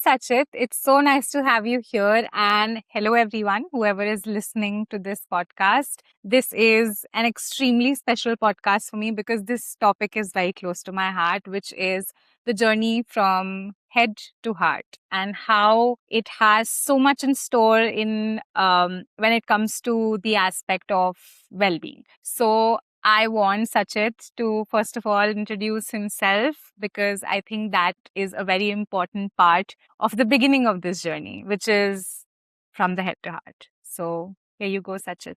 Sachit. It's so nice to have you here. And hello, everyone, whoever is listening to this podcast. This is an extremely special podcast for me because this topic is very close to my heart, which is the journey from head to heart and how it has so much in store in when it comes to the aspect of well-being. So I want Sachit to first of all introduce himself because I think that is a very important part of the beginning of this journey, which is from the head to heart. So here you go, Sachit.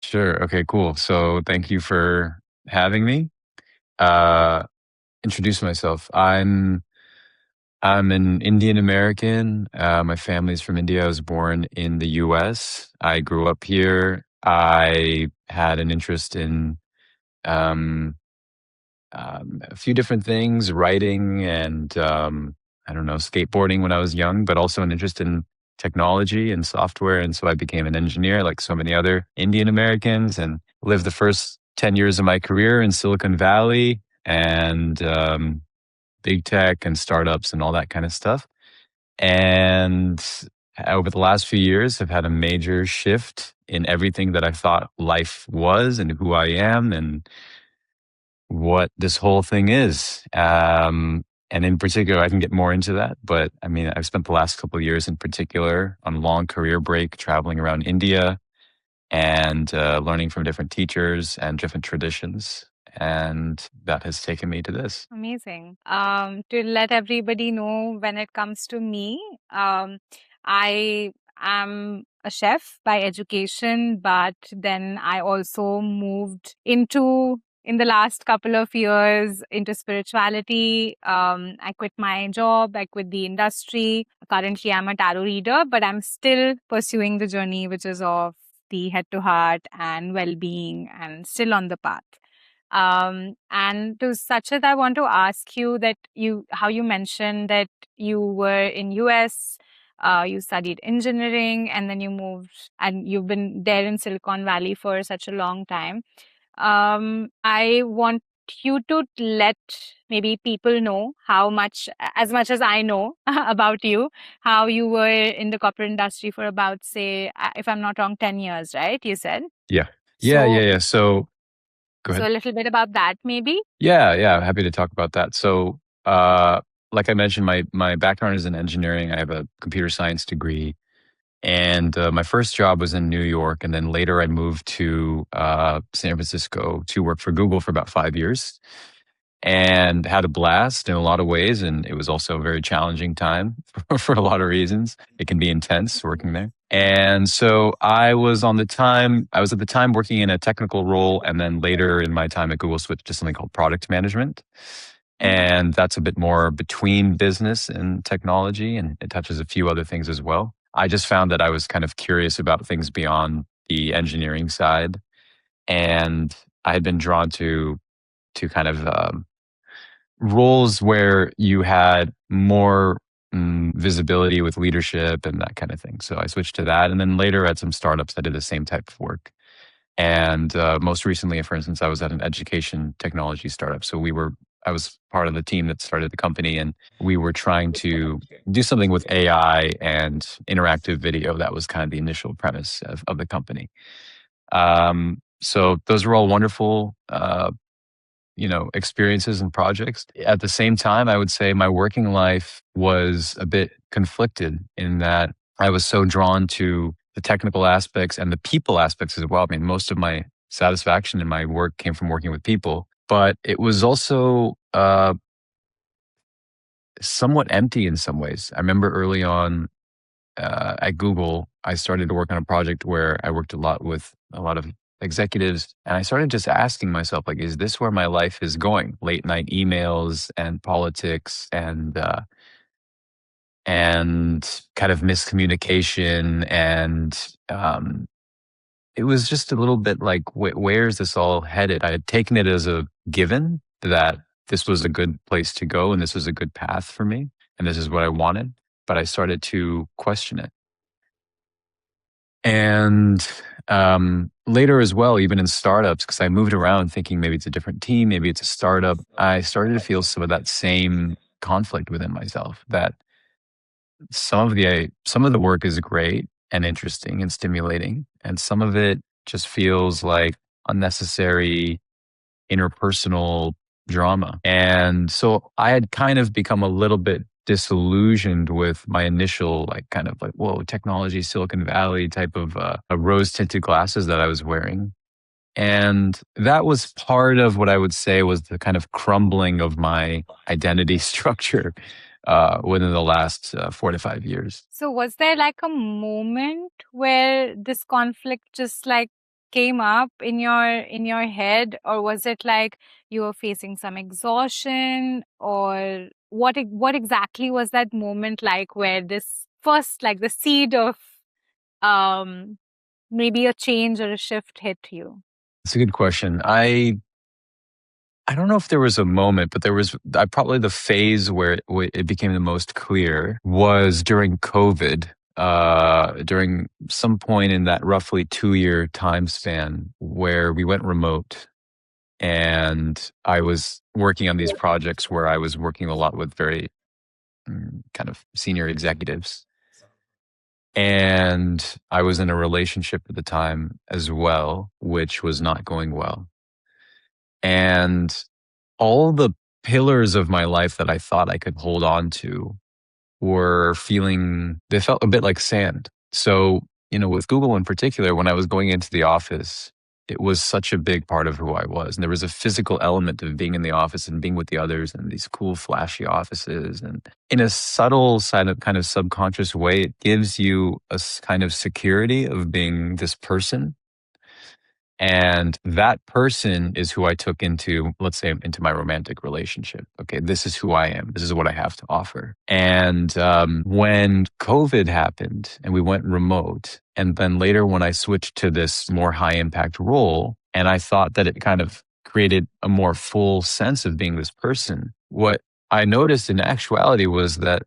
Sure. Okay, cool. So thank you for having me. Uh Introduce myself. I'm an Indian American. My family's from India. I was born in the US. I grew up here. I had an interest in um, a few different things, writing and I don't know, skateboarding when I was young, but also an interest in technology and software. And so I became an engineer like so many other Indian Americans and lived the first 10 years of my career in Silicon Valley and big tech and startups and all that kind of stuff. And over the last few years, I've had a major shift in everything that I thought life was and who I am and what this whole thing is. And in particular, I can get more into that. But I mean, I've spent the last couple of years in particular on a long career break traveling around India and learning from different teachers and different traditions. And that has taken me to this. Amazing. To let everybody know, when it comes to me, I am a chef by education, but then I also moved in the last couple of years into spirituality. I quit my job, I quit the industry. Currently, I'm a tarot reader, but I'm still pursuing the journey, which is of the head to heart and well being, and still on the path. And to Sachit, I want to ask you that how you mentioned that you were in US, you studied engineering, and then you moved, and you've been there in Silicon Valley for such a long time. I want you to let maybe people know as much as I know about you, how you were in the corporate industry for about, say, if I'm not wrong, 10 years, right? You said. Yeah. Yeah. Yeah. So, Yeah. So go so ahead. a little bit about that, maybe. Yeah, yeah, happy to talk about that. So, like I mentioned, my background is in engineering. I have a computer science degree, and my first job was in New York, and then later I moved to San Francisco to work for Google for about 5 years, and had a blast in a lot of ways. And it was also a very challenging time for a lot of reasons. It can be intense working there. And so I was at the time working in a technical role. And then later in my time at Google, switched to something called product management. And that's a bit more between business and technology. And it touches a few other things as well. I just found that I was kind of curious about things beyond the engineering side. And I had been drawn to kind of roles where you had more visibility with leadership and that kind of thing. So I switched to that. And then later at some startups, I did the same type of work. And most recently, for instance, I was at an education technology startup. I was part of the team that started the company, and we were trying to do something with AI and interactive video. That was kind of the initial premise of the company. So those were all wonderful experiences and projects. At the same time, I would say my working life was a bit conflicted in that I was so drawn to the technical aspects and the people aspects as well. I mean, most of my satisfaction in my work came from working with people, but it was also somewhat empty in some ways. I remember early on at Google, I started to work on a project where I worked a lot with a lot of executives, and I started just asking myself, like, is this where my life is going? Late night emails and politics and kind of miscommunication, and it was just a little bit like, where is this all headed? I had taken it as a given that this was a good place to go and this was a good path for me and this is what I wanted, but I started to question it. And later as well, even in startups, because I moved around thinking maybe it's a different team, maybe it's a startup, I started to feel some of that same conflict within myself that some of the work is great and interesting and stimulating, and some of it just feels like unnecessary interpersonal drama. And so I had kind of become a little bit disillusioned with my initial like kind of like whoa technology Silicon Valley type of rose tinted glasses that I was wearing. And that was part of what I would say was the kind of crumbling of my identity structure within the last 4 to 5 years. So was there like a moment where this conflict just like came up in your head, or was it like you were facing some exhaustion, or what exactly was that moment like where this first like the seed of um maybe a change or a shift hit you? It's a good question. I don't know if there was a moment, but there was probably the phase where it became the most clear was during COVID. During some point in that roughly 2 year time span where we went remote, and I was working on these projects where I was working a lot with very kind of senior executives. And I was in a relationship at the time as well, which was not going well. And all the pillars of my life that I thought I could hold on to they felt a bit like sand. So, with Google in particular, when I was going into the office, it was such a big part of who I was. And there was a physical element of being in the office and being with the others and these cool, flashy offices. And in a subtle side of kind of subconscious way, it gives you a kind of security of being this person, and that person is who I took into, let's say, into my romantic relationship. Okay, this is who I am. This is what I have to offer. And when COVID happened and we went remote, and then later when I switched to this more high impact role, and I thought that it kind of created a more full sense of being this person, what I noticed in actuality was that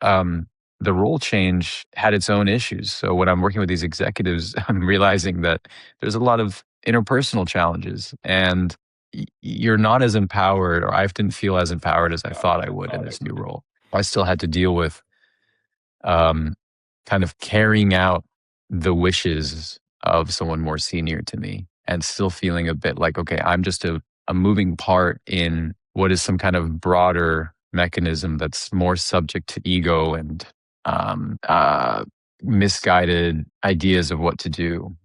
um, the role change had its own issues. So when I'm working with these executives, I'm realizing that there's a lot of interpersonal challenges, and you're not as empowered, or I didn't feel as empowered as I thought I would in this new role. I still had to deal with um, kind of carrying out the wishes of someone more senior to me, and still feeling a bit like, okay, I'm just a moving part in what is some kind of broader mechanism that's more subject to ego and um, uh, misguided ideas of what to do.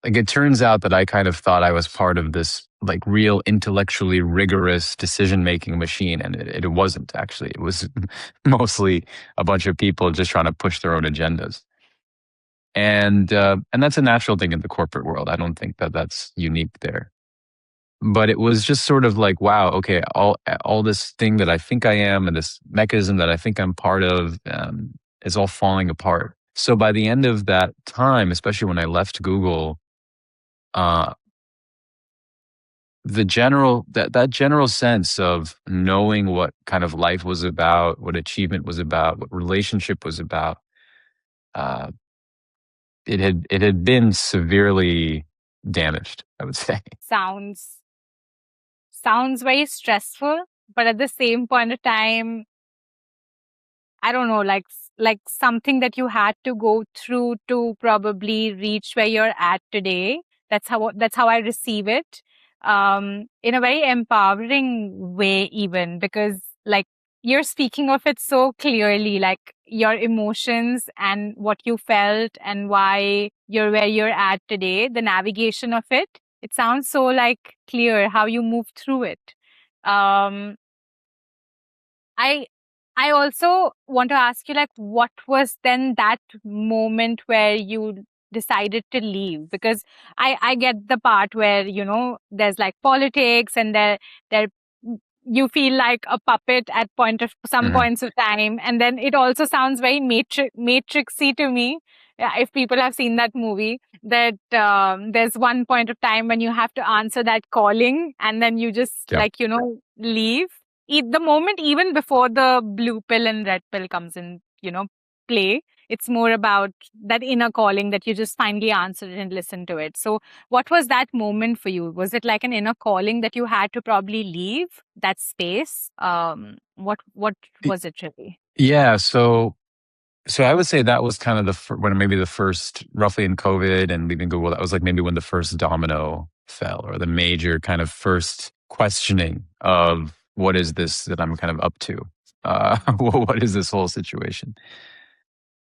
Like, it turns out that I kind of thought I was part of this like real intellectually rigorous decision making machine, and it wasn't actually. It was mostly a bunch of people just trying to push their own agendas. And that's a natural thing in the corporate world. I don't think that that's unique there. But it was just sort of like, wow, okay, all this thing that I think I am and this mechanism that I think I'm part of is all falling apart. So by the end of that time, especially when I left Google, uh, that general sense of knowing what kind of life was about, what achievement was about, what relationship was about, uh, it had been severely damaged, I would say. Sounds sounds very stressful, but at the same point of time, I don't know, like something that you had to go through to probably reach where you're at today. That's how I receive it. In a very empowering way, even because like you're speaking of it so clearly, like your emotions and what you felt and why you're where you're at today, the navigation of it. It sounds so like clear how you move through it. Um, I I also want to ask you like what was then that moment where you decided to leave? Because I get the part where, there's like politics and there you feel like a puppet at point of some Mhm. points of time, and then it also sounds very matrixy to me. Yeah, if people have seen that movie, that there's one point of time when you have to answer that calling, and then you just Yep. like leave the moment even before the blue pill and red pill comes in, play. It's more about that inner calling that you just finally answered and listened to it. So what was that moment for you? Was it like an inner calling that you had to probably leave that space? What was it really? Yeah. So So I would say that was kind of when maybe the first, roughly in COVID and leaving Google, that was like maybe when the first domino fell, or the major kind of first questioning of what is this that I'm kind of up to? What is this whole situation?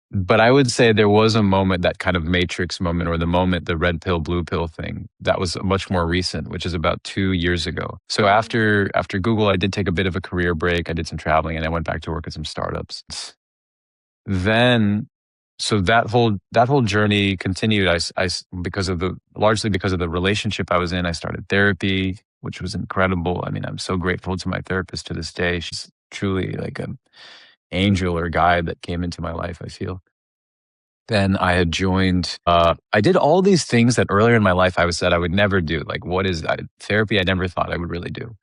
But I would say there was a moment, that kind of matrix moment, or the moment, the red pill, blue pill thing, that was much more recent, which is about 2 years ago. So after Google, I did take a bit of a career break. I did some traveling and I went back to work at some startups. Then, so that whole journey continued. Because of the largely because of the relationship I was in, I started therapy, which was incredible. I mean, I'm so grateful to my therapist to this day. She's truly like an angel or guide that came into my life, I feel. Then I had joined, I did all these things that earlier in my life I said I would never do. Like, what is that? Therapy, I never thought I would really do.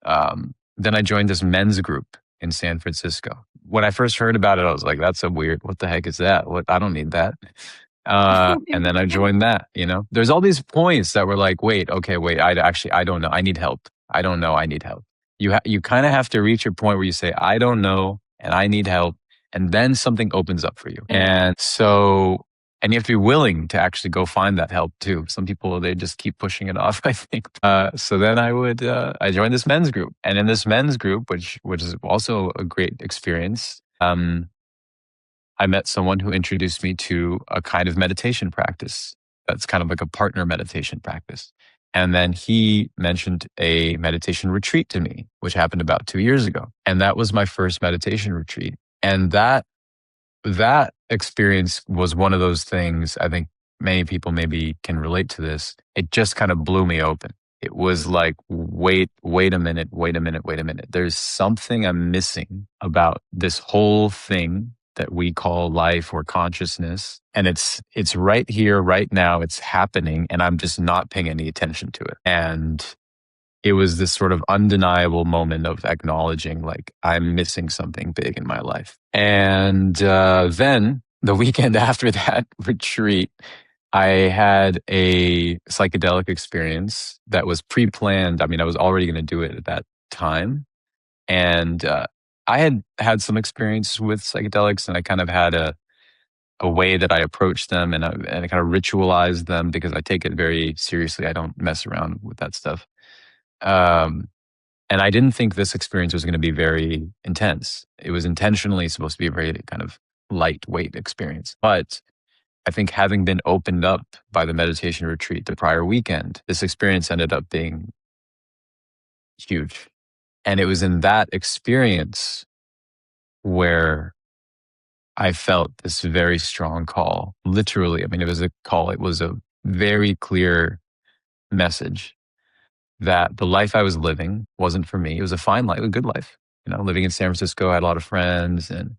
Then I joined this men's group in San Francisco. When I first heard about it, I was like, that's a weird, what the heck is that? What, I don't need that. And then I joined that, there's all these points that were like, wait, okay, wait, I don't know. I need help. I don't know. I need help. You kind of have to reach a point where you say, I don't know and I need help. And then something opens up for you. And so, and you have to be willing to actually go find that help too. Some people, they just keep pushing it off, I think. So then I joined this men's group. And in this men's group, which is also a great experience, I met someone who introduced me to a kind of meditation practice that's kind of like a partner meditation practice. And then he mentioned a meditation retreat to me, which happened about 2 years ago. And that was my first meditation retreat. And that experience was one of those things, I think many people maybe can relate to this. It just kind of blew me open. It was like, wait a minute, wait a minute, wait a minute. There's something I'm missing about this whole thing that we call life or consciousness. And it's right here, right now. It's happening. And I'm just not paying any attention to it. And it was this sort of undeniable moment of acknowledging, like, I'm missing something big in my life. And then the weekend after that retreat, I had a psychedelic experience that was pre-planned. I mean, I was already going to do it at that time. And I had had some experience with psychedelics, and I kind of had a way that I approached them, and I kind of ritualized them because I take it very seriously. I don't mess around with that stuff. Um, and I didn't think this experience was going to be very intense. It was intentionally supposed to be a very kind of lightweight experience. But I think having been opened up by the meditation retreat the prior weekend, this experience ended up being huge. And it was in that experience where I felt this very strong call. Literally, I mean, it was a call. It was a very clear message that the life I was living wasn't for me. It was a fine life, a good life. Living in San Francisco, I had a lot of friends and,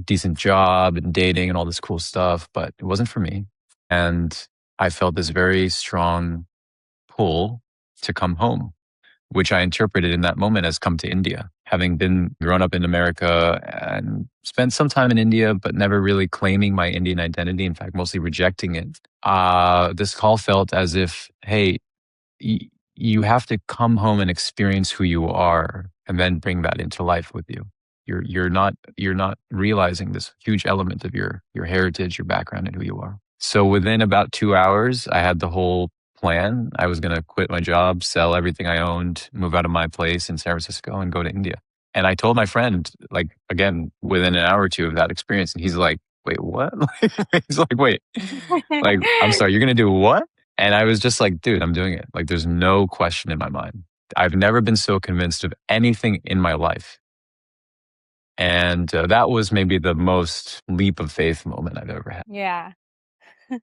decent job and dating and all this cool stuff, but it wasn't for me. And I felt this very strong pull to come home, which I interpreted in that moment as come to India. Having been grown up in America and spent some time in India, but never really claiming my Indian identity, in fact, mostly rejecting it. This call felt as if, hey, you have to come home and experience who you are and then bring that into life with you. You're not realizing this huge element of your heritage, your background, and who you are. So within about 2 hours, I had the whole plan. I was going to quit my job, sell everything I owned, move out of my place in San Francisco, and go to India. And I told my friend, like, again, within an hour or two of that experience, and he's like, "Wait, what?" He's like, "Wait, like, I'm sorry, you're going to do what?" And I was just like, dude, I'm doing it. Like, there's no question in my mind. I've never been so convinced of anything in my life. And that was maybe the most leap of faith moment I've ever had. Yeah. Yeah.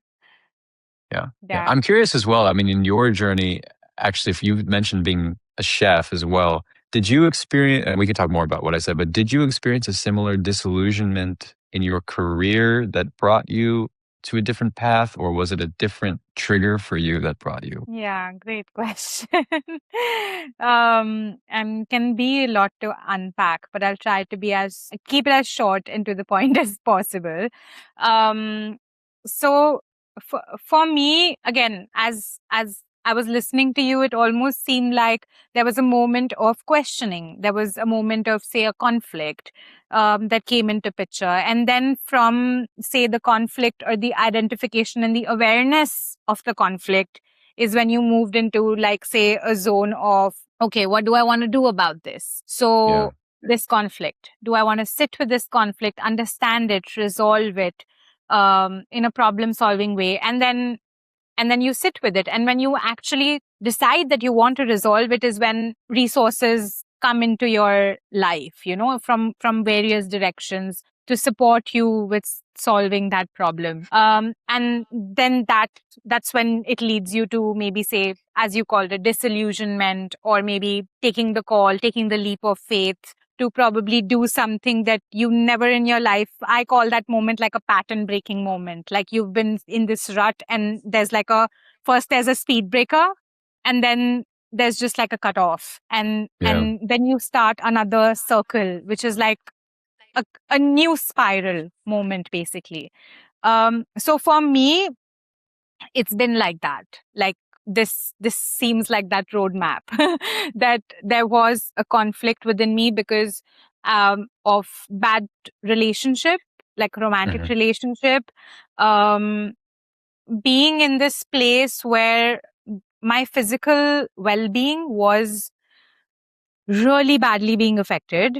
Yeah. Yeah. I'm curious as well. I mean, in your journey, actually, if you mentioned being a chef as well, did you experience, and we could talk more about what I said, but did you experience a similar disillusionment in your career that brought you to a different path, or was it a different trigger for you that brought you? Yeah, great question. And can be a lot to unpack, but I'll try to keep it as short and to the point as possible. Um, so for me, again, as I was listening to you, it almost seemed like there was a moment of questioning. There was a moment of, say, a conflict that came into picture. And then from, say, the conflict or the identification and the awareness of the conflict is when you moved into, like, say, a zone of, okay, what do I want to do about this? Yeah. So, this conflict, do I want to sit with this conflict, understand it, resolve it in a problem solving way? And then you sit with it, and when you actually decide that you want to resolve it is when resources come into your life, from various directions to support you with solving that problem. And then that's when it leads you to, maybe, say, as you called it, disillusionment, or maybe taking the call, taking the leap of faith to probably do something that you never in your life. I call that moment like a pattern breaking moment. Like, you've been in this rut, and there's like first there's a speed breaker, and then there's just like a cutoff. And Yeah. and then you start another circle, which is like a new spiral moment, basically. So for me, it's been like that. Like, this seems like that roadmap that there was a conflict within me because of bad relationship, like romantic Hmm. relationship, um being in this place where my physical well-being was really badly being affected.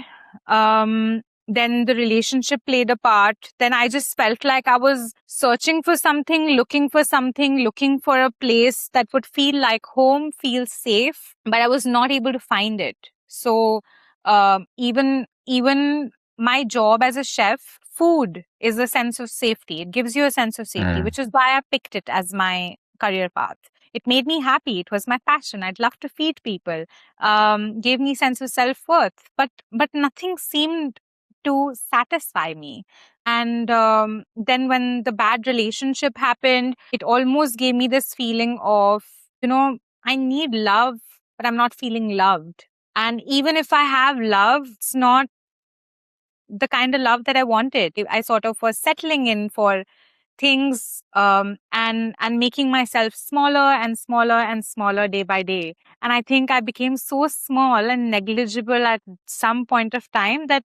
Then the relationship played a part. Then I just felt like I was searching for something, looking for a place that would feel like home, feel safe, but I was not able to find it. So even my job as a chef, food is a sense of safety. It gives you a sense of safety, Hmm. which is why I picked it as my career path. It made me happy. It was my passion. I'd love to feed people, gave me sense of self-worth, but nothing seemed to satisfy me. And then when the bad relationship happened, it almost gave me this feeling of, I need love, but I'm not feeling loved. And even if I have love, it's not the kind of love that I wanted. I sort of was settling in for things, and making myself smaller and smaller and smaller day by day. And I think I became so small and negligible at some point of time that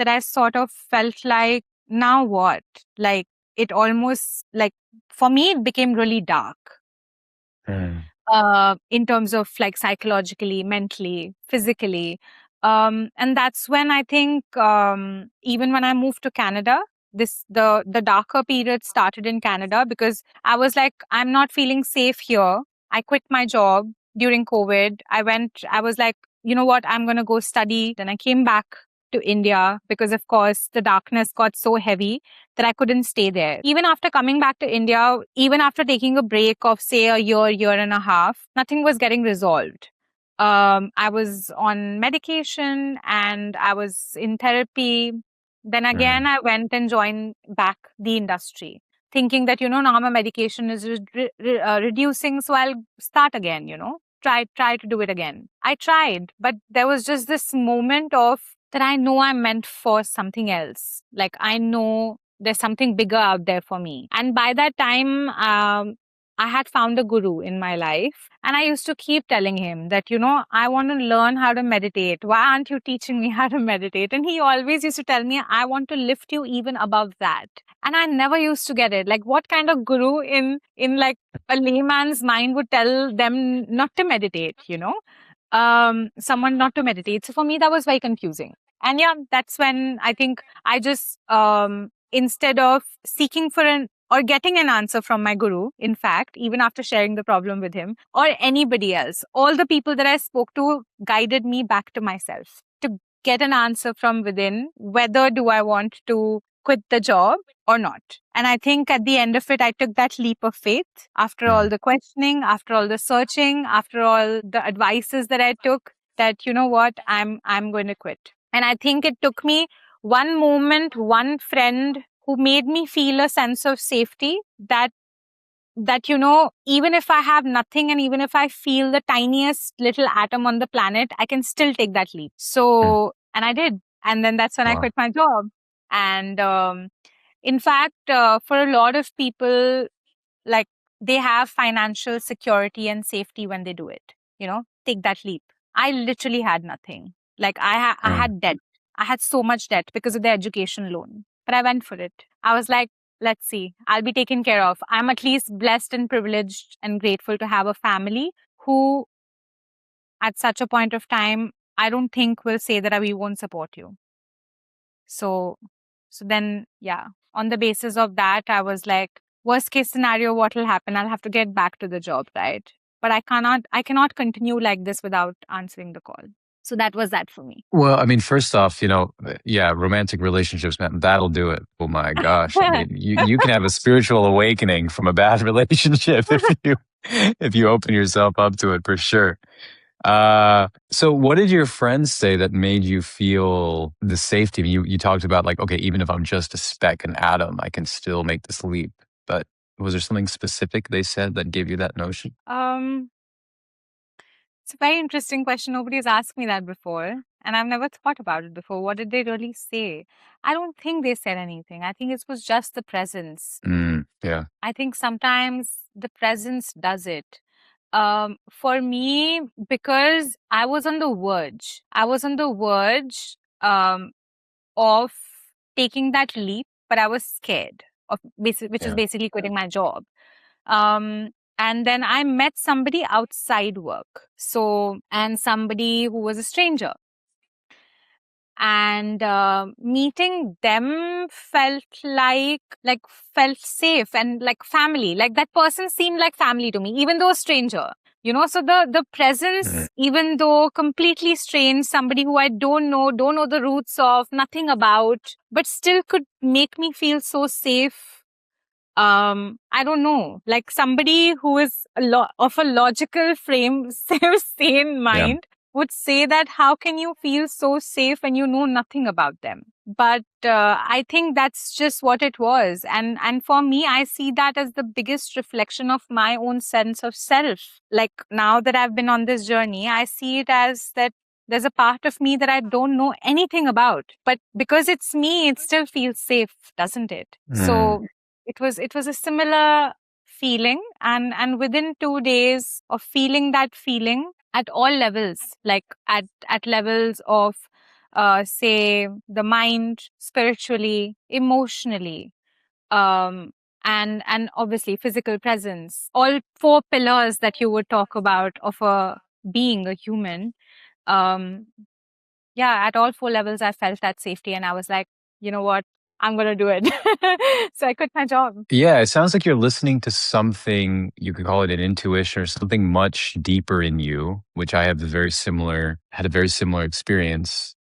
I sort of felt like, now what? Like, it almost, like, for me it became really dark, Hmm. in terms of, like, psychologically, mentally, physically. And that's when I think, even when I moved to Canada, the darker period started in Canada, because I was like, I'm not feeling safe here. I quit my job during COVID. I was like, you know what, I'm going to go study. Then I came back to India because, of course, the darkness got so heavy that I couldn't stay there. Even after coming back to India, even after taking a break of, say, a year and a half, nothing was getting resolved. I was on medication and I was in therapy. Then again, Hmm. I went and joined back the industry, thinking that, now my medication is reducing, so I'll start again, try to do it again. I tried, but there was just this moment of that I know I'm meant for something else. Like, I know there's something bigger out there for me. And by that time, I had found a guru in my life. And I used to keep telling him that, I want to learn how to meditate. Why aren't you teaching me how to meditate? And he always used to tell me, I want to lift you even above that. And I never used to get it. Like, what kind of guru in like a layman's mind would tell them not to meditate, someone not to meditate. So for me, that was very confusing. And yeah, that's when I think I just, instead of seeking for an or getting an answer from my guru, in fact, even after sharing the problem with him or anybody else, all the people that I spoke to guided me back to myself to get an answer from within. Whether do I want to quit the job or not? And I think at the end of it, I took that leap of faith after all Hmm. the questioning, after all the searching, after all the advices that I took, that, you know what, I'm going to quit. And I think it took me one moment, one friend who made me feel a sense of safety, that even if I have nothing, and even if I feel the tiniest little atom on the planet, I can still take that leap. Hmm. So, and I did. And then that's when I Wow. quit my job. And in fact, for a lot of people, like, they have financial security and safety when they do it, take that leap. I literally had nothing. Like I Mm. had debt. I had so much debt because of the education loan, but I went for it. I was like, let's see, I'll be taken care of. I'm at least blessed and privileged and grateful to have a family who, at such a point of time, I don't think will say that we won't support you. So, so then, yeah, on the basis of that, I was like, worst case scenario, what will happen? I'll have to get back to the job, right? But I cannot continue like this without answering the call. So that was that for me. Well, I mean, first off, yeah, romantic relationships, man, that'll do it. Oh my gosh. I mean, you can have a spiritual awakening from a bad relationship if you open yourself up to it, for sure. So what did your friends say that made you feel the safety? You talked about like, okay, even if I'm just a speck, an atom, I can still make this leap. But was there something specific they said that gave you that notion? um, it's a very interesting question. Nobody's asked me that before, and I've never thought about it before. What did they really say? I don't think they said anything. I think it was just the presence. Yeah. I think sometimes the presence does it. For me, because I was on the verge of taking that leap, but I was scared of which is Yeah. basically quitting my job. Um, and then I met somebody outside work. So, and somebody who was a stranger. And meeting them like felt safe and like family. Like that person seemed like family to me, even though a stranger. So the Mm. presence, even though completely strange, somebody who I don't know the roots of, nothing about, but still could make me feel so safe. I don't know, like somebody who is of a logical frame, sane Yeah. mind would say that how can you feel so safe when you know nothing about them? But I think that's just what it was, and for me, I see that as the biggest reflection of my own sense of self. Like now that I've been on this journey, I see it as that there's a part of me that I don't know anything about, but because it's me, it still feels safe, doesn't it? Mm. So it was a similar feeling, and within 2 days of feeling that feeling at all levels, like at levels of say the mind, spiritually, emotionally, um and obviously physical presence, all four pillars that you would talk about of a being, a human. um yeah, at all four levels, I felt that safety, and I was like, you know what, I'm gonna do it. So I quit my job. Yeah, it sounds like you're listening to something, you could call it an intuition or something much deeper in you, which I have had a very similar experience.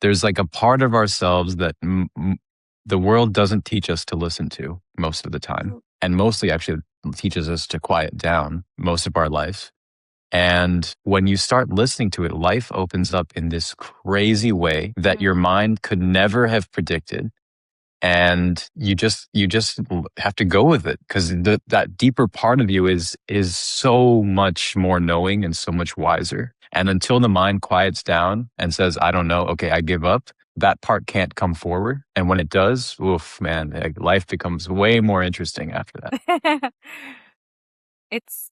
There's like a part of ourselves that the world doesn't teach us to listen to most of the time, and mostly actually teaches us to quiet down most of our life. And when you start listening to it, life opens up in this crazy way that your mind could never have predicted, and you just have to go with it, because that deeper part of you is so much more knowing and so much wiser. And until the mind quiets down and says, I don't know, okay, I give up, that part can't come forward. And when it does, oof, man, like, life becomes way more interesting after that. It's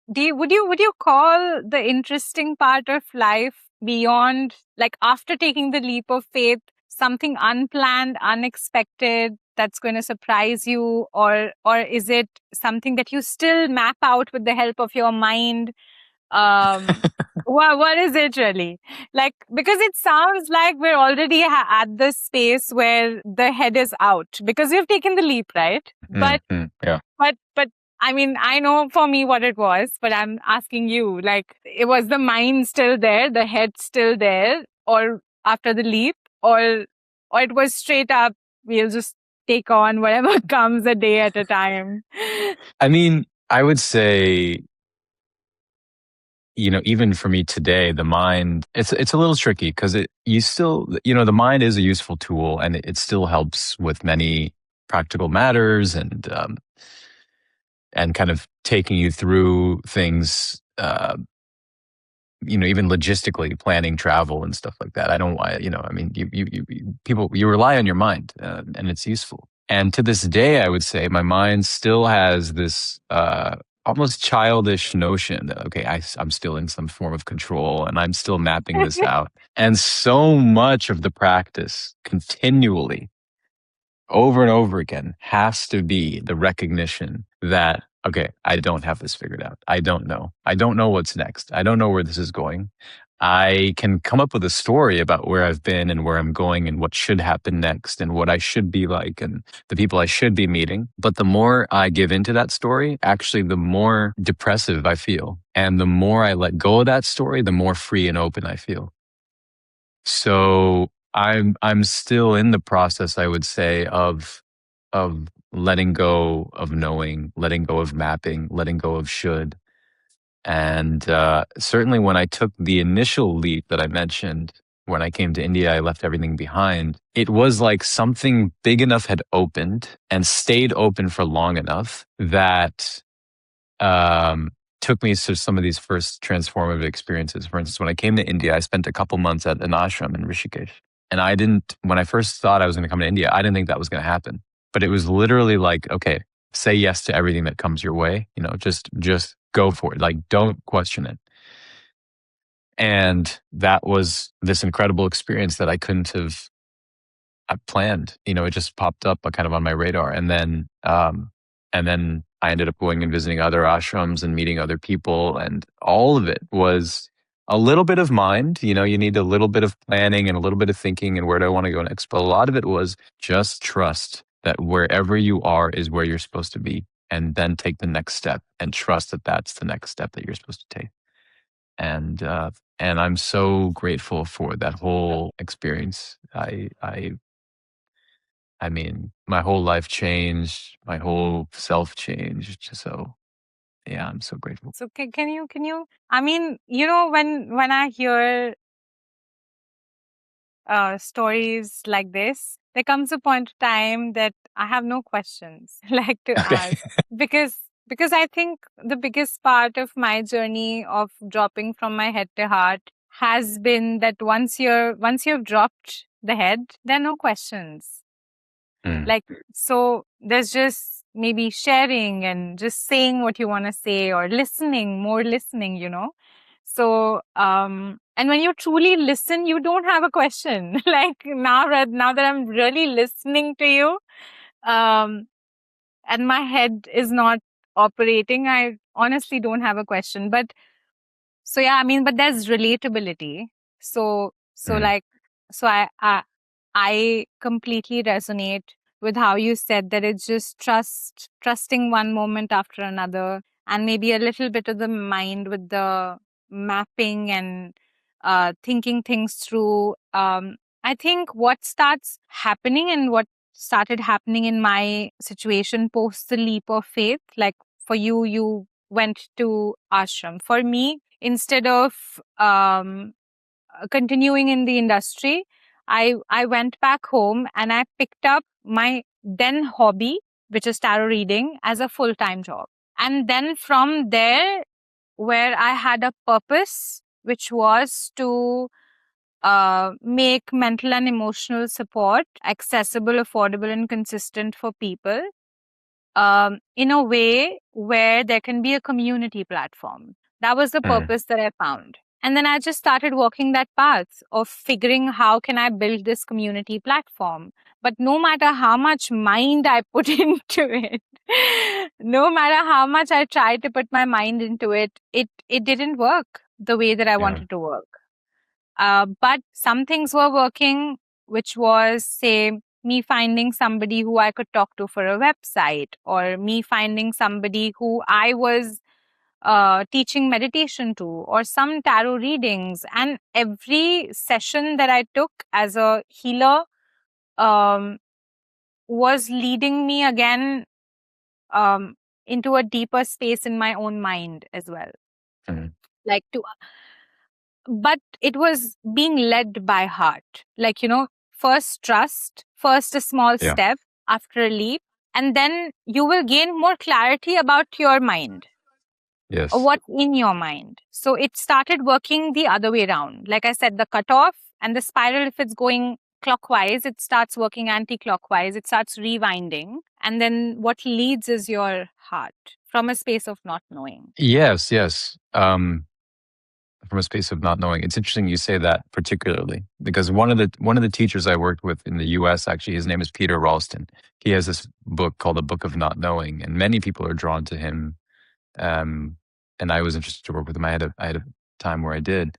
would you call the interesting part of life, beyond, like, after taking the leap of faith, something unplanned, unexpected, that's going to surprise you, or is it something that you still map out with the help of your mind? um what is it really, like, because it sounds like we're already at this space where the head is out because we've taken the leap, right? but Yeah. but I mean, I know for me what it was, but I'm asking you, like, it was the mind still there, the head still there, or after the leap, or it was straight up, we'll just take on whatever comes a day at a time. I mean, I would say, even for me today, the mind, it's a little tricky, because the mind is a useful tool, and it still helps with many practical matters, and kind of taking you through things, even logistically planning travel and stuff like that. I don't, I mean, people, you rely on your mind, and it's useful. And to this day, I would say my mind still has this almost childish notion that, okay, I'm still in some form of control and I'm still mapping this out. And so much of the practice continually over and over again has to be the recognition that, okay, I don't have this figured out. I don't know. I don't know what's next. I don't know where this is going. I can come up with a story about where I've been and where I'm going and what should happen next and what I should be like and the people I should be meeting. But the more I give into that story, actually, the more depressive I feel. And the more I let go of that story, the more free and open I feel. So I'm still in the process, I would say, of letting go of knowing, letting go of mapping, letting go of should. And certainly when I took the initial leap that I mentioned, when I came to India, I left everything behind. It was like something big enough had opened and stayed open for long enough that um, took me to some of these first transformative experiences. For instance, when I came to India, I spent a couple months at an ashram in Rishikesh. And I didn't, when I first thought I was going to come to India, I didn't think that was going to happen. But it was literally like, okay, say yes to everything that comes your way. You know, just go for it. Like, don't question it. And that was this incredible experience that I couldn't have planned. You know, it just popped up kind of on my radar, and then I ended up going and visiting other ashrams and meeting other people, and all of it was a little bit of mind. You know, you need a little bit of planning and a little bit of thinking, and where do I want to go next? But a lot of it was just trust that wherever you are is where you're supposed to be, and then take the next step and trust that that's the next step that you're supposed to take. And and I'm so grateful for that whole experience. I mean, my whole life changed, my whole self changed. So yeah, I'm so grateful. So can you, I mean, you know, when I hear stories like this, there comes a point of time that I have no questions like to Okay. ask, because I think the biggest part of my journey of dropping from my head to heart has been that once you've dropped the head, there are no questions. Mm, Like, so there's just maybe sharing and just saying what you want to say, or listening, more listening, you know. So and when you truly listen, you don't have a question. Like, now that I'm really listening to you, um and my head is not operating, I honestly don't have a question. But so yeah, I mean, but there's relatability. So mm, like, so I completely resonate with how you said that it's just trusting one moment after another, and maybe a little bit of the mind with the mapping and thinking things through. I think what starts happening, and what started happening in my situation post the leap of faith, like for you, you went to ashram. For me, instead of continuing in the industry, I went back home and I picked up my then hobby, which is tarot reading, as a full-time job. And then from there, where I had a purpose, which was to make mental and emotional support accessible, affordable, and consistent for people, in a way where there can be a community platform. That was the mm, purpose that I found. And then I just started walking that path of figuring how can I build this community platform. But no matter how much mind I put into it, no matter how much I tried to put my mind into it, it didn't work the way that I yeah. wanted to work. But some things were working, which was, say, me finding somebody who I could talk to for a website, or me finding somebody who I was teaching meditation to, or some tarot readings. And every session that I took as a healer um, was leading me again um, into a deeper space in my own mind as well. Mm, Like to But it was being led by heart. Like, you know, first trust, first a small yeah. step after a leap, and then you will gain more clarity about your mind, or Yes. what's in your mind. So it started working the other way around. Like I said, the cutoff and the spiral, if it's going clockwise, it starts working anti-clockwise, it starts rewinding, and then what leads is your heart from a space of not knowing. Yes, yes. From a space of not knowing. It's interesting you say that particularly because one of the teachers I worked with in the U.S. actually, his name is Peter Ralston. He has this book called The Book of Not Knowing, and many people are drawn to him. Um, and I was interested to work with him. I had a time where I did,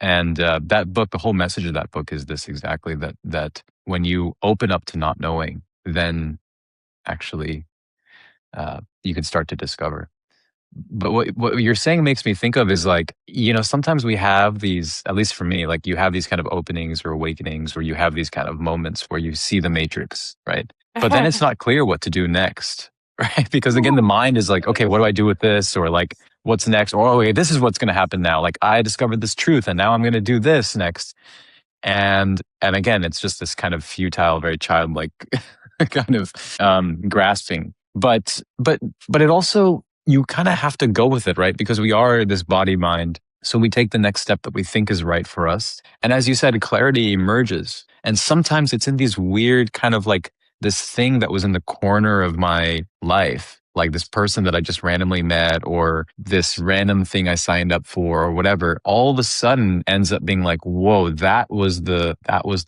and that book, the whole message of that book is this exactly that when you open up to not knowing, then actually you can start to discover. But what you're saying makes me think of is like, sometimes we have these, at least for me, like you have these kind of openings or awakenings, or you have these kind of moments where you see the matrix, right? But then it's not clear what to do next, right? Because again, the mind is like, okay, what do I do with this? Or like, what's next? Or, okay, this is what's going to happen now. Like, I discovered this truth and now I'm going to do this next. And again, it's just this kind of futile, very childlike kind of grasping. But it also, you kind of have to go with it, right? Because we are this body mind. So we take the next step that we think is right for us. And as you said, clarity emerges. And sometimes it's in these weird kind of like this thing that was in the corner of my life, like this person that I just randomly met, or this random thing I signed up for, or whatever, all of a sudden ends up being like, whoa, that was the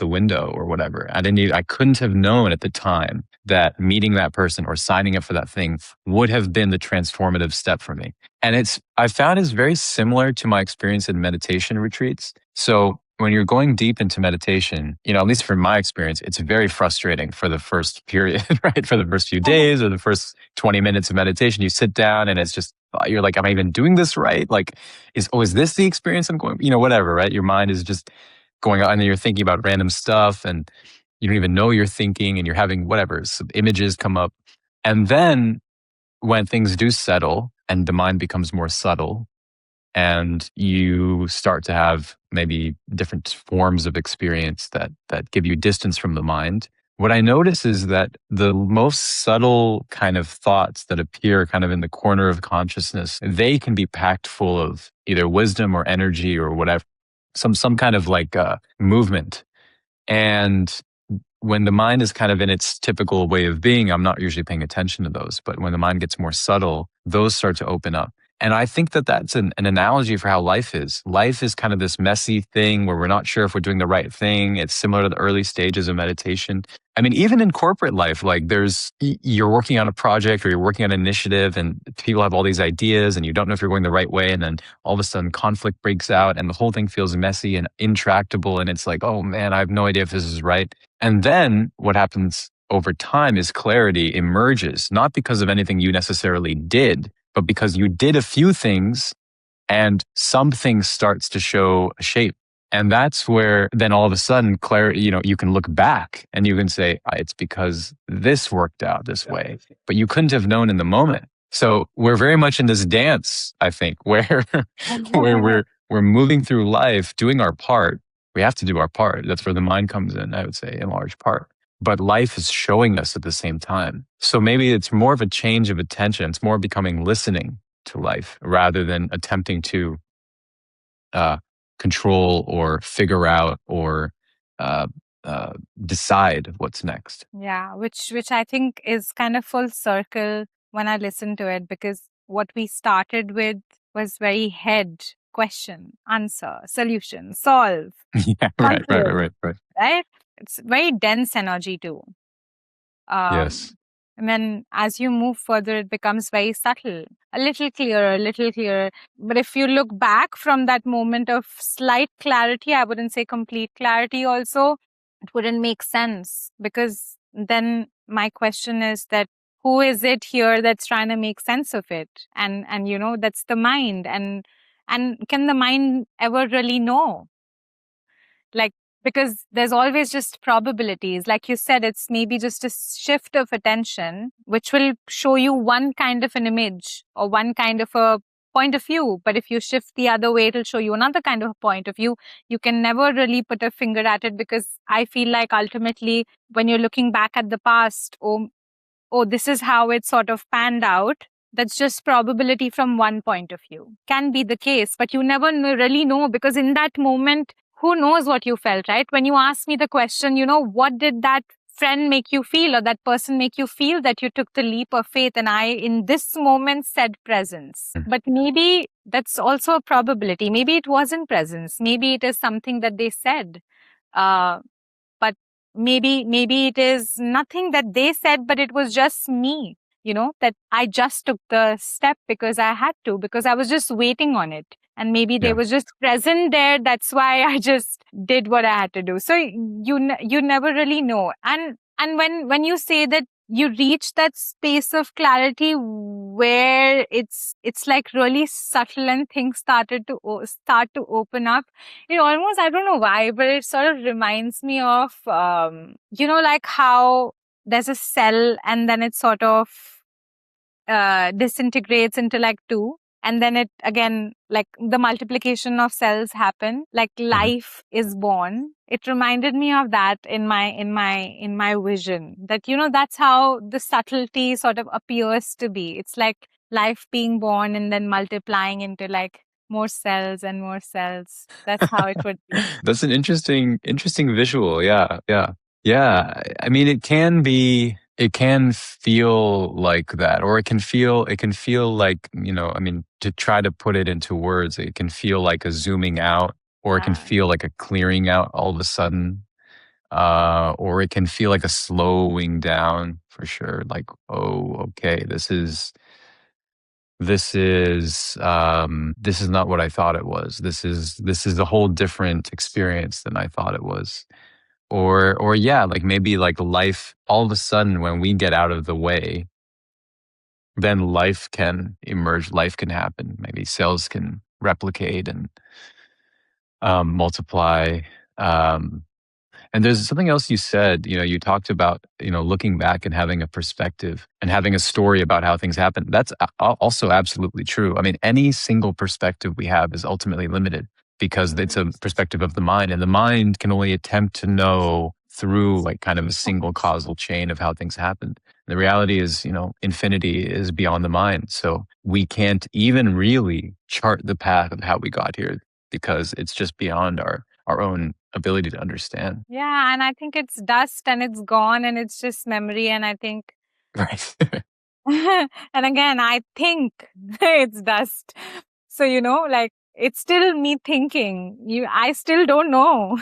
window or whatever. I couldn't have known at the time that meeting that person or signing up for that thing would have been the transformative step for me. And I found it's very similar to my experience in meditation retreats. So when you're going deep into meditation, at least from my experience, it's very frustrating for the first period, right? For the first few days or the first 20 minutes of meditation, you sit down and it's just, you're like, am I even doing this right? Like, is this the experience I'm going, whatever, right? Your mind is just going on and then you're thinking about random stuff and you don't even know you're thinking and you're having whatever, some images come up. And then when things do settle and the mind becomes more subtle, and you start to have maybe different forms of experience that give you distance from the mind. What I notice is that the most subtle kind of thoughts that appear kind of in the corner of consciousness, they can be packed full of either wisdom or energy or whatever, some kind of like movement. And when the mind is kind of in its typical way of being, I'm not usually paying attention to those. But when the mind gets more subtle, those start to open up. And I think that that's an analogy for how life is. Life is kind of this messy thing where we're not sure if we're doing the right thing. It's similar to the early stages of meditation. I mean, even in corporate life, like you're working on a project or you're working on an initiative and people have all these ideas and you don't know if you're going the right way. And then all of a sudden conflict breaks out and the whole thing feels messy and intractable. And it's like, oh man, I have no idea if this is right. And then what happens over time is clarity emerges, not because of anything you necessarily did, but because you did a few things and something starts to show a shape. And that's where then all of a sudden, clarity, you can look back and you can say, it's because this worked out this way, but you couldn't have known in the moment. So we're very much in this dance, I think, where, where we're moving through life, doing our part. We have to do our part. That's where the mind comes in, I would say, in large part. But life is showing us at the same time. So maybe it's more of a change of attention. It's more becoming listening to life rather than attempting to control or figure out or decide what's next. Yeah, which I think is kind of full circle when I listen to it, because what we started with was very head, question, answer, solution, solve, Yeah, right, right, control, right, right. right? It's very dense energy too. Yes. And then as you move further, it becomes very subtle, a little clearer, a little clearer. But if you look back from that moment of slight clarity, I wouldn't say complete clarity also, it wouldn't make sense, because then my question is that who is it here that's trying to make sense of it? And that's the mind. And can the mind ever really know? Like, because there's always just probabilities. Like you said, it's maybe just a shift of attention, which will show you one kind of an image or one kind of a point of view. But if you shift the other way, it'll show you another kind of a point of view. You can never really put a finger at it, because I feel like ultimately when you're looking back at the past, oh, this is how it sort of panned out. That's just probability from one point of view. Can be the case, but you never really know, because in that moment, who knows what you felt, right? When you asked me the question, what did that friend make you feel, or that person make you feel, that you took the leap of faith? And I, in this moment, said presence. Mm. But maybe that's also a probability. Maybe it wasn't presence. Maybe it is something that they said. Uh, but maybe it is nothing that they said, but it was just me, that I just took the step because I had to, because I was just waiting on it. And maybe they Yeah. was just present there. That's why I just did what I had to do. So you never really know. And when you say that you reach that space of clarity where it's like really subtle, and things start to open up, it almost, I don't know why, but it sort of reminds me of, like how there's a cell, and then it sort of disintegrates into like two. And then it again, like the multiplication of cells happen, like Mhm. life is born. It reminded me of that in my vision, that, that's how the subtlety sort of appears to be. It's like life being born and then multiplying into like more cells and more cells. That's how it would be. That's an interesting visual. Yeah, yeah, yeah. I mean, it can feel like that, or it can feel like, I mean, to try to put it into words, it can feel like a zooming out, or it can Yeah. feel like a clearing out all of a sudden, or it can feel like a slowing down for sure. Like, oh, okay, this is not what I thought it was. This is a whole different experience than I thought it was. Or yeah, like maybe like life, all of a sudden when we get out of the way, then life can emerge, life can happen. Maybe cells can replicate and multiply. Um, And there's something else you said, you talked about, looking back and having a perspective and having a story about how things happen. That's also absolutely true. I mean, any single perspective we have is ultimately limited because it's a perspective of the mind, and the mind can only attempt to know through like kind of a single causal chain of how things happened. The reality is, infinity is beyond the mind. So we can't even really chart the path of how we got here because it's just beyond our own ability to understand. Yeah, and I think it's dust and it's gone and it's just memory. And I think, Right. and again, I think it's dust. So, like it's still me thinking. I still don't know,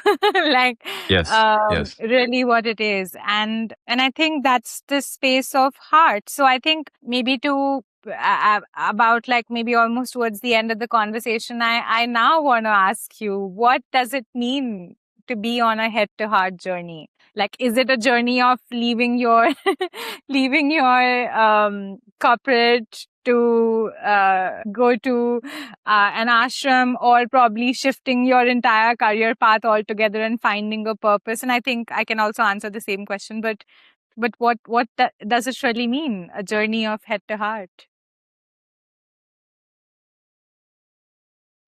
like, Yes. Yes. really what it is. And I think that's the space of heart. So I think maybe about like maybe almost towards the end of the conversation, I now want to ask you, what does it mean to be on a head to heart journey? Like, is it a journey of leaving your leaving your corporate to go to an ashram, or probably shifting your entire career path altogether and finding a purpose? And I think I can also answer the same question, but what does it really mean, a journey of head to heart?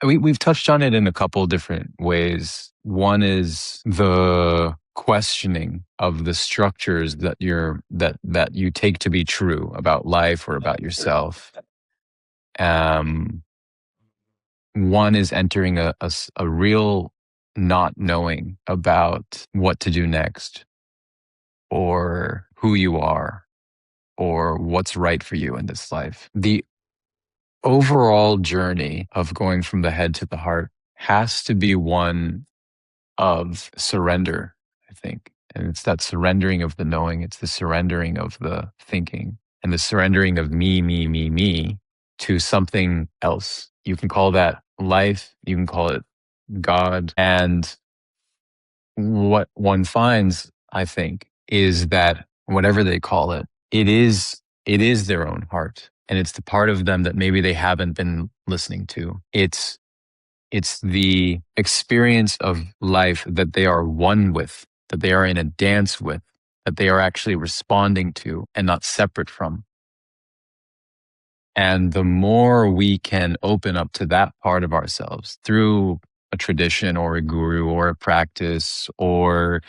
We've touched on it in a couple different ways. One is the questioning of the structures that you take to be true about life or about yourself. Um, One is entering a real not knowing about what to do next, or who you are, or what's right for you in this life. The overall journey of going from the head to the heart has to be one of surrender, I think. And it's that surrendering of the knowing, it's the surrendering of the thinking, and the surrendering of me to something else. You can call that life, you can call it God. And what one finds, I think, is that whatever they call it, it is their own heart. And it's the part of them that maybe they haven't been listening to. It's the experience of life that they are one with, that they are in a dance with, that they are actually responding to and not separate from. And the more we can open up to that part of ourselves through a tradition or a guru or a practice, or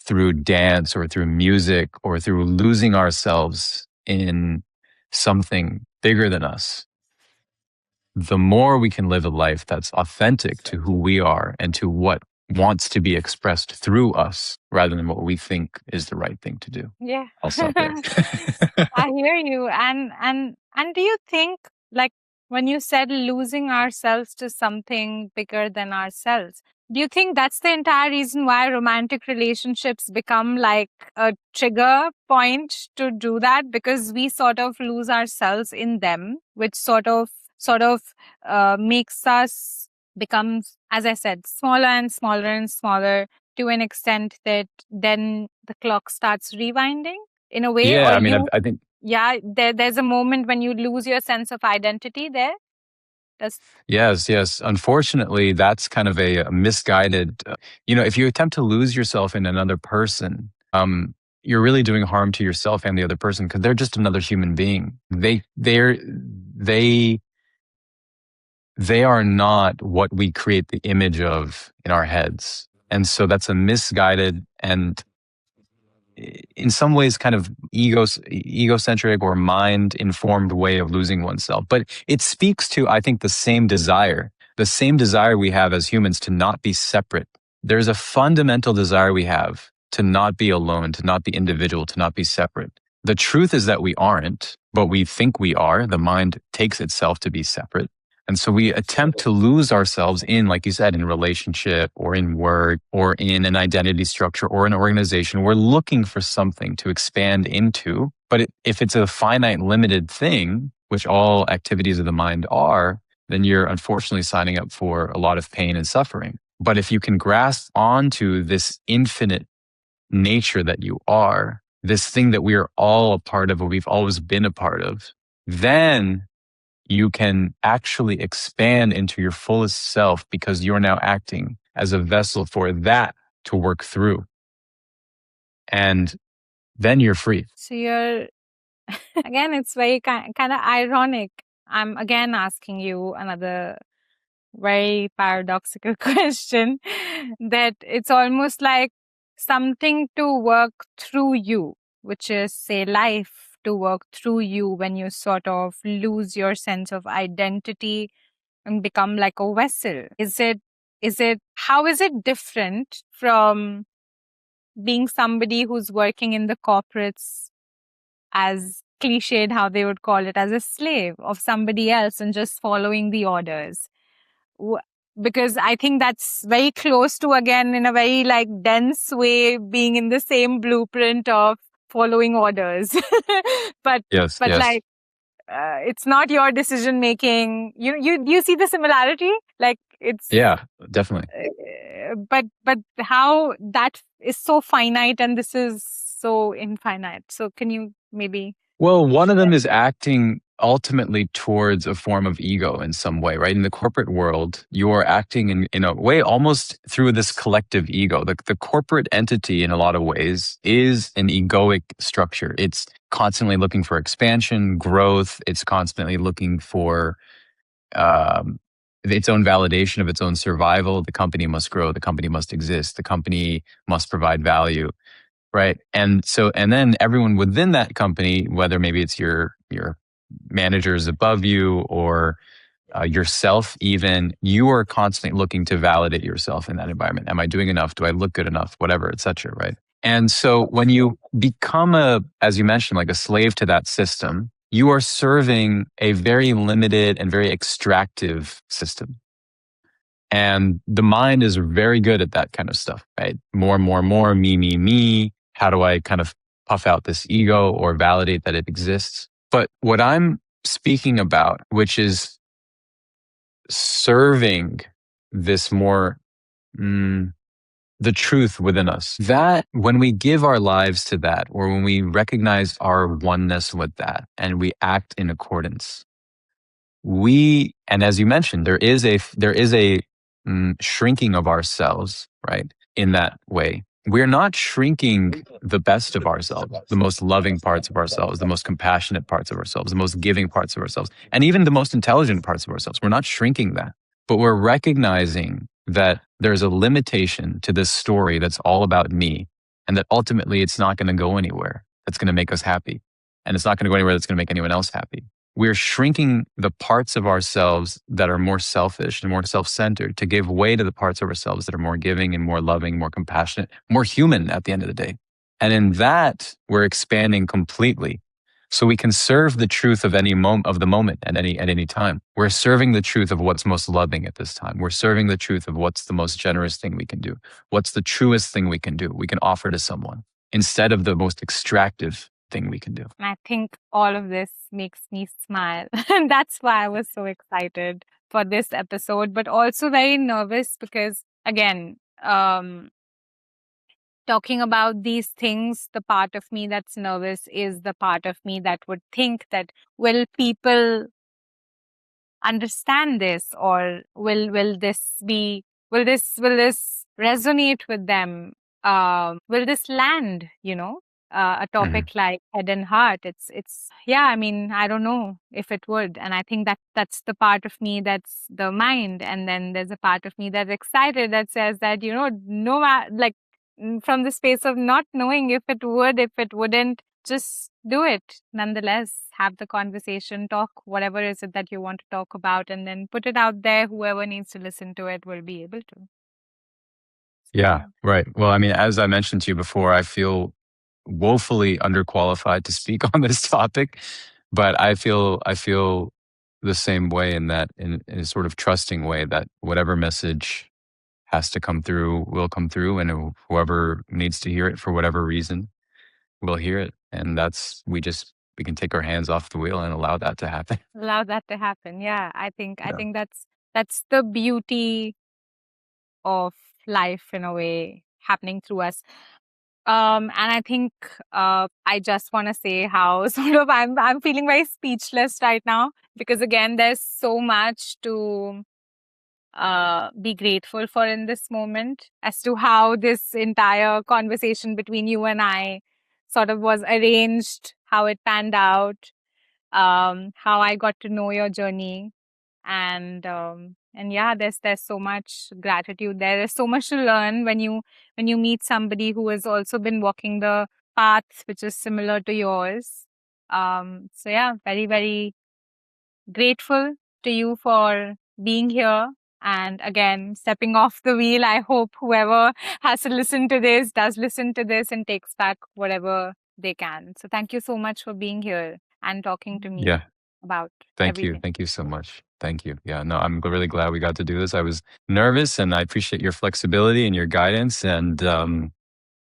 through dance or through music, or through losing ourselves in something bigger than us, the more we can live a life that's authentic to who we are and to what wants to be expressed through us rather than what we think is the right thing to do. Yeah. I'll stop there. I hear you. And do you think, like, when you said losing ourselves to something bigger than ourselves, do you think that's the entire reason why romantic relationships become like a trigger point to do that? Because we sort of lose ourselves in them, which sort of makes us become, as I said, smaller and smaller and smaller, to an extent that then the clock starts rewinding in a way, Yeah, or I mean, you, I think yeah, there's a moment when you lose your sense of identity there. That's yes, yes. Unfortunately, that's kind of a misguided. If you attempt to lose yourself in another person, you're really doing harm to yourself and the other person because they're just another human being. They are not what we create the image of in our heads, and so that's a misguided and in some ways kind of egocentric or mind informed way of losing oneself. But it speaks to, I think, the same desire we have as humans to not be separate. There's a fundamental desire we have to not be alone, to not be individual, to not be separate. The truth is that we aren't, but we think we are. The mind takes itself to be separate. And so we attempt to lose ourselves in, like you said, in relationship or in work or in an identity structure or an organization. We're looking for something to expand into. But if it's a finite, limited thing, which all activities of the mind are, then you're unfortunately signing up for a lot of pain and suffering. But if you can grasp onto this infinite nature that you are, this thing that we are all a part of, or we've always been a part of, then you can actually expand into your fullest self because you're now acting as a vessel for that to work through. And then you're free. so you're again, it's very kind of ironic. I'm again asking you another very paradoxical question, that it's almost like something to work through you, which is, say, life to work through you when you sort of lose your sense of identity and become like a vessel. How is it different from being somebody who's working in the corporates, as cliched how they would call it, as a slave of somebody else and just following the orders? W- because I think that's very close to, again, in a very like dense way, being in the same blueprint of following orders. but Yes, but yes. like, it's not your decision making. You see the similarity, like it's, Yeah, definitely. but how that is so finite and this is so infinite. So can you maybe Well, one of share? them is acting ultimately towards a form of ego in some way, right? In the corporate world, you're acting in a way almost through this collective ego. The corporate entity, in a lot of ways, is an egoic structure. It's constantly looking for expansion, growth. It's constantly looking for um, its own validation of its own survival. The company must grow. The company must exist. The company must provide value. Right. And then everyone within that company, whether maybe it's your managers above you or yourself, even, you are constantly looking to validate yourself in that environment. Am I doing enough? Do I look good enough? Whatever, etc. Right. And so when you become as you mentioned, like a slave to that system, you are serving a very limited and very extractive system. And the mind is very good at that kind of stuff, right? More, me. How do I kind of puff out this ego or validate that it exists? But what I'm speaking about, which is serving this more, the truth within us, that when we give our lives to that, or when we recognize our oneness with that and we act in accordance, and as you mentioned, there is a shrinking of ourselves, right? In that way, we're not shrinking the best of ourselves, the most loving parts of ourselves, the most compassionate parts of ourselves, the most giving parts of ourselves, and even the most intelligent parts of ourselves. We're not shrinking that, but we're recognizing that there's a limitation to this story that's all about me, and that ultimately it's not going to go anywhere that's going to make us happy, and it's not going to go anywhere that's going to make anyone else happy. we're shrinking the parts of ourselves that are more selfish and more self-centered to give way to the parts of ourselves that are more giving and more loving, more compassionate, more human at the end of the day. And in that, we're expanding completely. So we can serve the truth of any moment of the moment at any time. We're serving the truth of what's most loving at this time. We're serving the truth of what's the most generous thing we can do. What's the truest thing we can offer to someone instead of the most extractive thing we can do. And I think all of this makes me smile. And that's why I was so excited for this episode, but also very nervous because, again, talking about these things, the part of me that's nervous is the part of me that would think that, will people understand this, or will this resonate with them? Will this land, a Mhm. topic like head and heart? It's yeah, I mean, I don't know if it would. And I think that's the part of me that's the mind. And then there's a part of me that's excited, that says that, no, like, from the space of not knowing if it would, if it wouldn't, just do it nonetheless. Have the conversation, talk whatever is it that you want to talk about, and then put it out there. Whoever needs to listen to it will be able to. So, Yeah, yeah. right. Well, I mean, as I mentioned to you before, I feel woefully underqualified to speak on this topic, but I feel the same way in that in a sort of trusting way that whatever message has to come through will come through, and whoever needs to hear it for whatever reason will hear it, and we can take our hands off the wheel and allow that to happen. Allow that to happen. Yeah, I Yeah. think that's the beauty of life, in a way, happening through us. And I think, I just want to say how sort of I'm feeling very speechless right now, because again, there's so much to be grateful for in this moment, as to how this entire conversation between you and I sort of was arranged, how it panned out, how I got to know your journey. And yeah, there's so much gratitude there. There's so much to learn when you meet somebody who has also been walking the path which is similar to yours. So yeah, very, very grateful to you for being here. And again, stepping off the wheel. I hope whoever has to listen to this does listen to this and takes back whatever they can. So thank you so much for being here and talking to me Yeah. about Thank you. everything. Thank you so much. Thank you. Yeah, no, I'm really glad we got to do this. I was nervous and I appreciate your flexibility and your guidance. And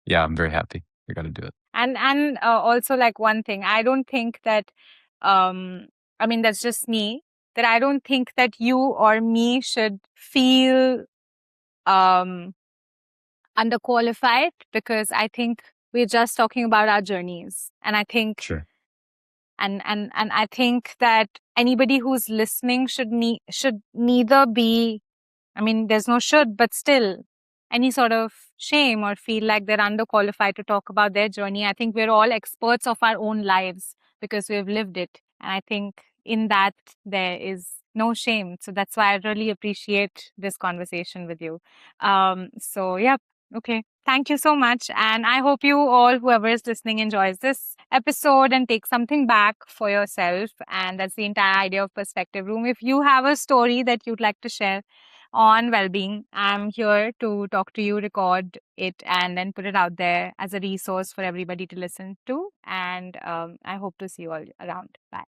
yeah, I'm very happy we got to do it. And also, like, one thing, I don't think that, um I mean, that's just me, that I don't think that you or me should feel um underqualified, because I think we're just talking about our journeys. And I think, Sure. and I think that anybody who's listening should neither be, I mean, there's no should, but still, any sort of shame or feel like they're underqualified to talk about their journey. I think we're all experts of our own lives because we've lived it. And I think in that there is no shame. So that's why I really appreciate this conversation with you. So, yeah. Okay. Thank you so much. And I hope you all, whoever is listening, enjoys this episode and take something back for yourself. And that's the entire idea of Perspective Room. If you have a story that you'd like to share on well-being, I'm here to talk to you, record it, and then put it out there as a resource for everybody to listen to. And I hope to see you all around. Bye.